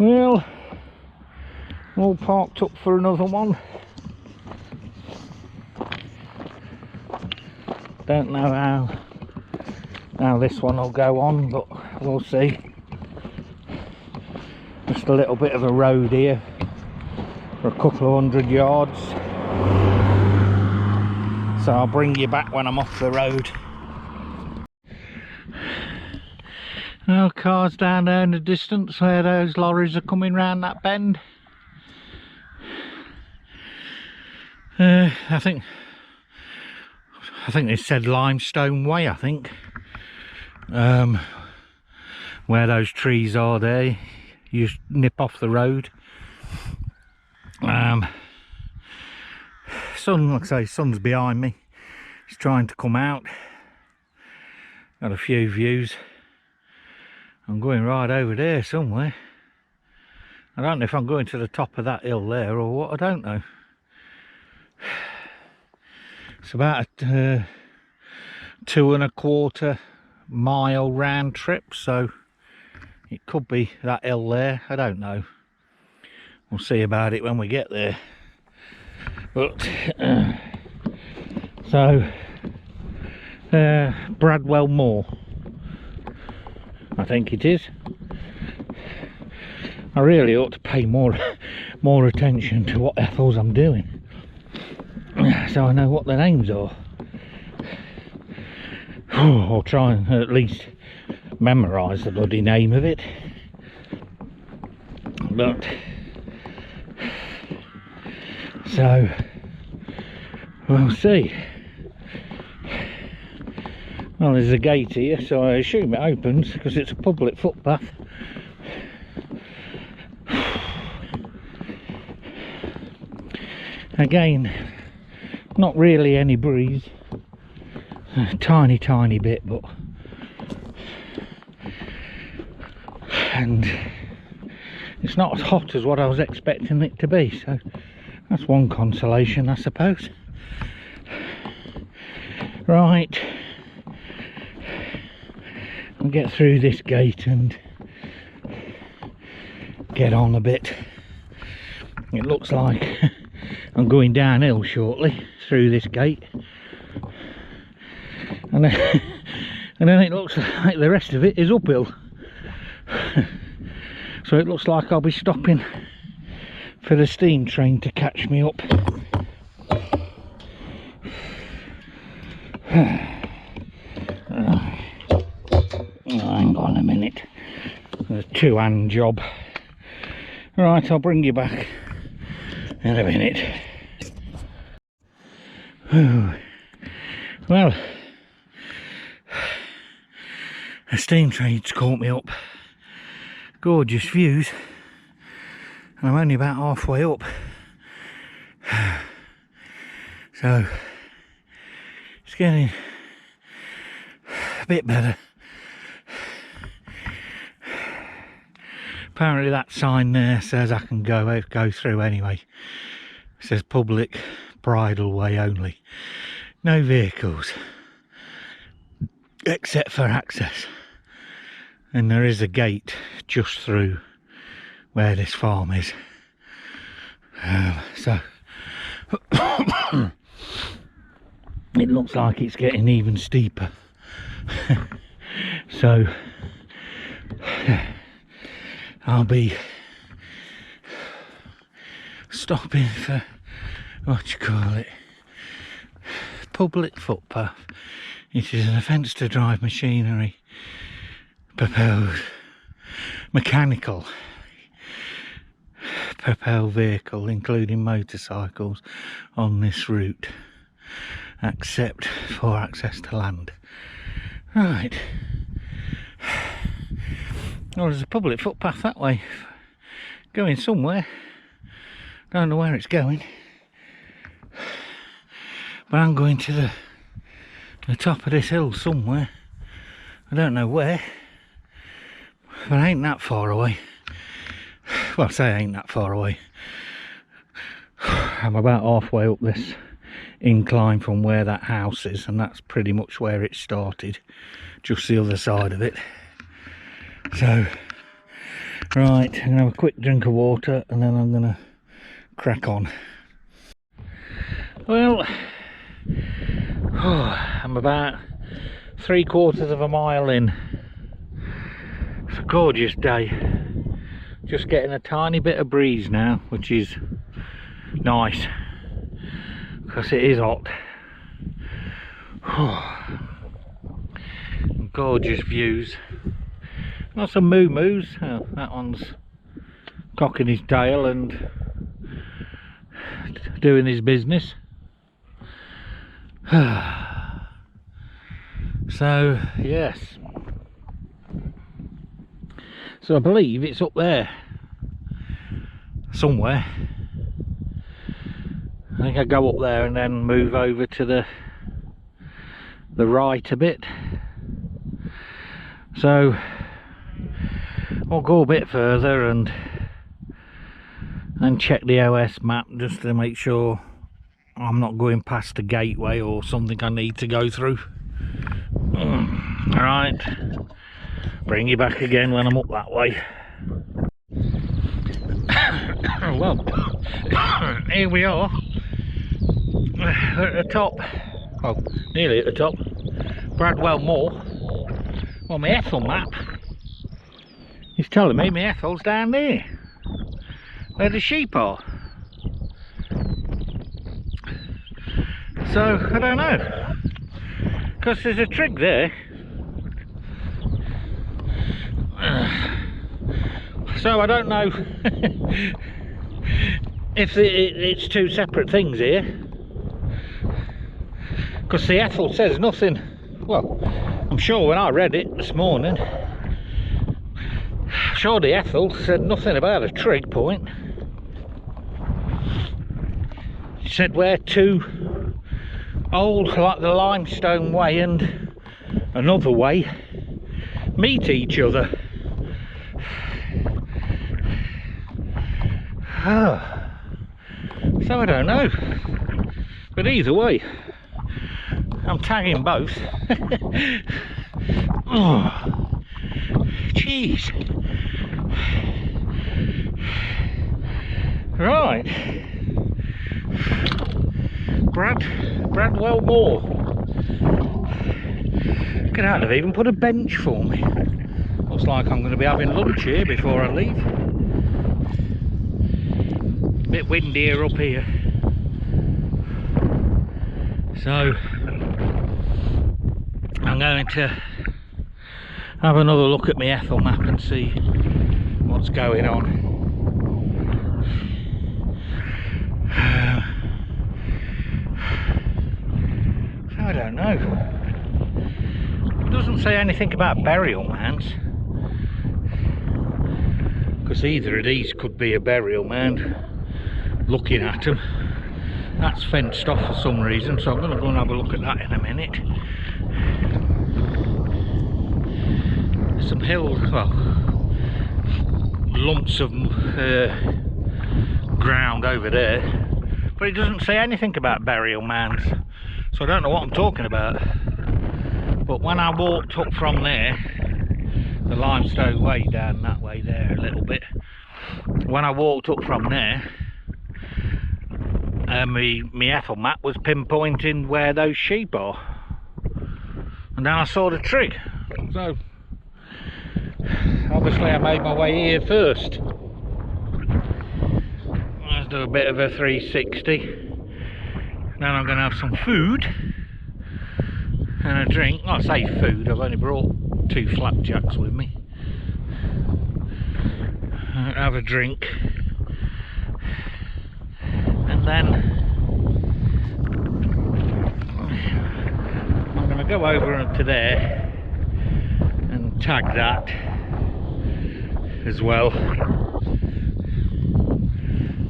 Well, all parked up for another one. Don't know how this one will go on, but we'll see. Just a little bit of a road here for a couple of 100 yards. So I'll bring you back when I'm off the road. Oh, cars down there in the distance where those lorries are coming round that bend. I think they said Limestone Way, I think. Where those trees are there, you just nip off the road. Sun, like I say, sun's behind me. It's trying to come out. Got a few views. I'm going right over there somewhere. I don't know if I'm going to the top of that hill there or what, I don't know. It's about a 2¼ mile round trip, so it could be that hill there, I don't know. We'll see about it when we get there. But so Bradwell Moor, I think it is. I really ought to pay more attention to what Ethels I'm doing, so I know what the names are. Or try and at least memorise the bloody name of it. But so we'll see. Well, there's a gate here, so I assume it opens because it's a public footpath. Again, not really any breeze, a tiny bit, but and it's not as hot as what I was expecting it to be, so that's one consolation, I suppose. Right, I'll get through this gate and get on a bit. It looks like I'm going downhill shortly through this gate, and then it looks like the rest of it is uphill. So it looks like I'll be stopping for the steam train to catch me up. Hang on a minute, there's a two-hand job. Right, I'll bring you back in a minute. Well, the steam train's caught me up. Gorgeous views, and I'm only about halfway up, so it's getting a bit better. Apparently that sign there says I can go through anyway. It says public bridle way only, no vehicles except for access. And there is a gate just through where this farm is. So it looks like it's getting even steeper. So I'll be stopping for, what you call it, public footpath. It is an offence to drive machinery, propelled, mechanical propelled vehicle, including motorcycles, on this route, except for access to land. Right. Well, there's a public footpath that way, going somewhere. Don't know where it's going, but I'm going to the top of this hill somewhere. I don't know where, but I ain't that far away. Well, I say I ain't that far away. I'm about halfway up this incline from where that house is, and that's pretty much where it started, just the other side of it. So Right, I'm going to have a quick drink of water and then I'm going to crack on. Well, I'm about 3/4 of a mile in. It's a gorgeous day. Just getting a tiny bit of breeze now, which is nice because it is hot. Gorgeous views. Lots of moo-moos. Oh, that one's cocking his tail and doing his business. So yes, so I believe it's up there somewhere. I think I go up there and then move over to the right a bit. So I'll go a bit further and check the OS map just to make sure I'm not going past a gateway or something I need to go through. Alright, bring you back again when I'm up that way. Well, here we are at the top, well, nearly at the top, Bradwell Moor. Well, my Ethel map is telling me my Ethel's down there, where the sheep are. So, I don't know, because there's a trig there. So I don't know if it's two separate things here, because the Ethel says nothing. Well, I'm sure when I read it this morning, sure the Ethel said nothing about a trig point. She said where two old, like the limestone way and another way, meet each other. So I don't know, but either way I'm tagging both. Oh, jeez. Right, Bradwell Moor. Could have even put a bench for me. Looks like I'm going to be having lunch here before I leave. Bit windier up here, so I'm going to have another look at my Ethel map and see what's going on. I don't know. It doesn't say anything about burial mounds, because either of these could be a burial mound. Looking at them, that's fenced off for some reason, so I'm going to go and have a look at that in a minute. Some hills, well, lumps of ground over there, but it doesn't say anything about burial mounds, so I don't know what I'm talking about. But when I walked up from there, the limestone way down that way there a little bit, when I walked up from there, my Ethel map was pinpointing where those sheep are, and then I saw the trig. So obviously I made my way here first. Let's do a bit of a 360. Then I'm going to have some food and a drink. I say food, I've only brought 2 flapjacks with me. Have a drink, and then I'm going to go over to there and tag that as well,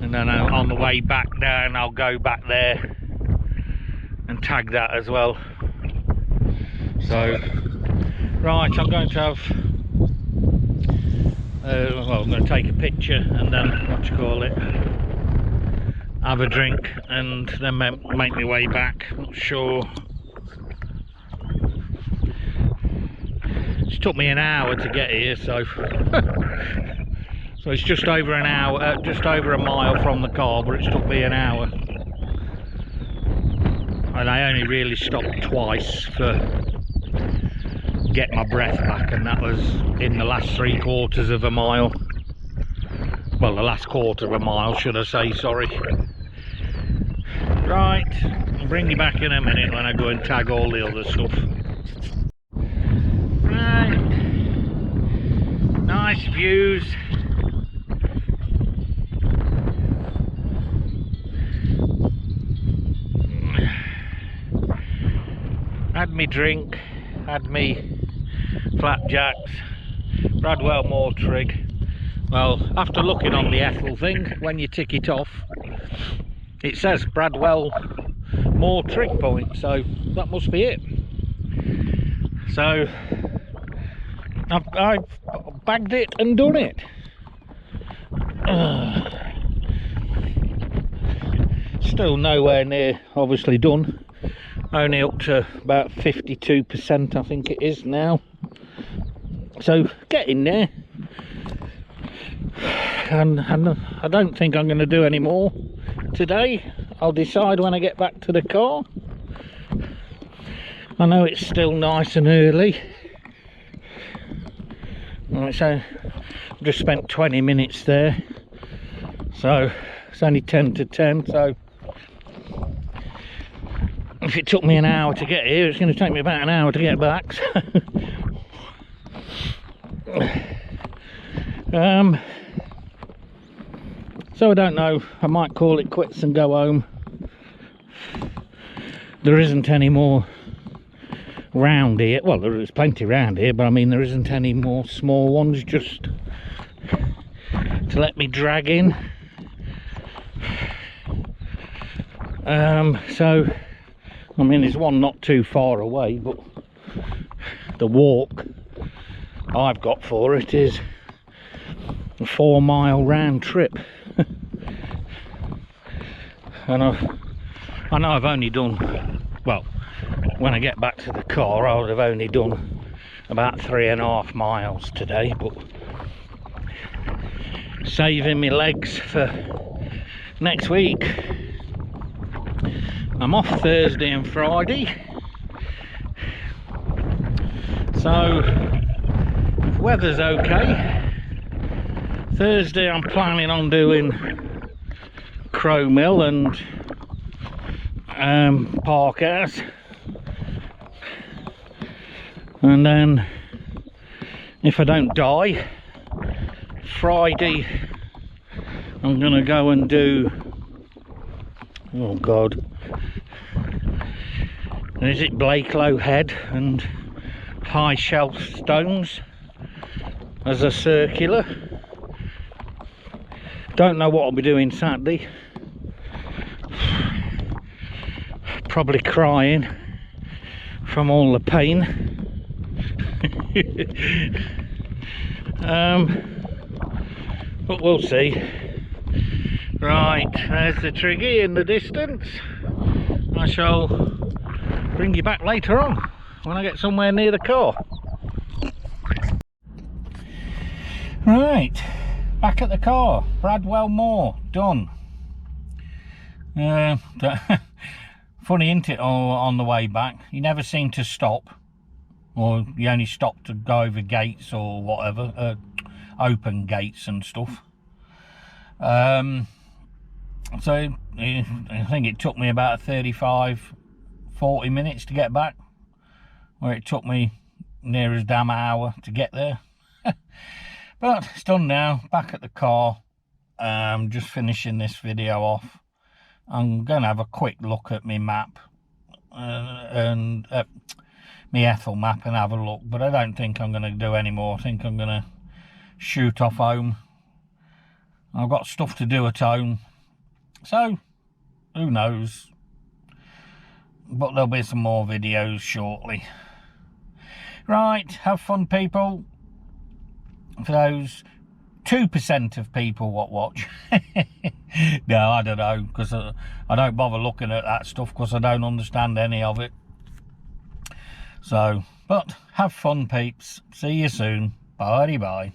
and then on the way back down I'll go back there and tag that as well. So right, I'm going to have well, I'm going to take a picture and then have a drink and then make my way back. Not sure, it took me an hour to get here, so So it's just over an hour, just over a mile from the car, but it's took me an hour. And I only really stopped twice for get my breath back, and that was in the last 3/4 of a mile. Well, the last quarter of a mile, should I say, sorry. Right, I'll bring you back in a minute when I go and tag all the other stuff. Right, nice views. Had me drink, had me flapjacks, Bradwell moor trig. Well, after looking on the Ethel thing, when you tick it off, it says Bradwell moor trig point, so that must be it. So I've bagged it and done it. Still nowhere near obviously done. Only up to about 52%, I think it is now. So getting there. And I don't think I'm going to do any more today. I'll decide when I get back to the car. I know it's still nice and early. Right, so I've just spent 20 minutes there. So it's only 10 to 10, so if it took me an hour to get here, it's going to take me about an hour to get back. So I don't know, I might call it quits and go home. There isn't any more round here. Well, there is plenty round here, but I mean there isn't any more small ones just to let me drag in. So I mean there's one not too far away, but the walk I've got for it is a 4-mile round trip. And I know I've only done, well, when I get back to the car I would have only done about 3.5 miles today, but saving me legs for next week. I'm off Thursday and Friday, so if weather's okay, Thursday I'm planning on doing Crow Mill and Park House, and then if I don't die, Friday I'm gonna go and do, oh god, is it Blakelow Head and High Shelf Stones as a circular. Don't know what I'll be doing Saturday. Probably crying from all the pain. But we'll see. Right, there's the triggy in the distance. I shall bring you back later on when I get somewhere near the car. Right, back at the car. Bradwell Moor done. Funny, isn't it, on the way back? You never seem to stop, or you only stop to go over gates or whatever, open gates and stuff. So I think it took me about 35-40 minutes to get back, where it took me near as damn hour to get there. But it's done now, back at the car. Just finishing this video off. I'm going to have a quick look at my map and my Ethel map and have a look, but I don't think I'm going to do any more. I think I'm going to shoot off home. I've got stuff to do at home, so who knows, but there'll be some more videos shortly. Right, have fun people. For those 2% of people what watch. No, I don't know, because I don't bother looking at that stuff because I don't understand any of it. So, but have fun peeps. See you soon. Bye bye.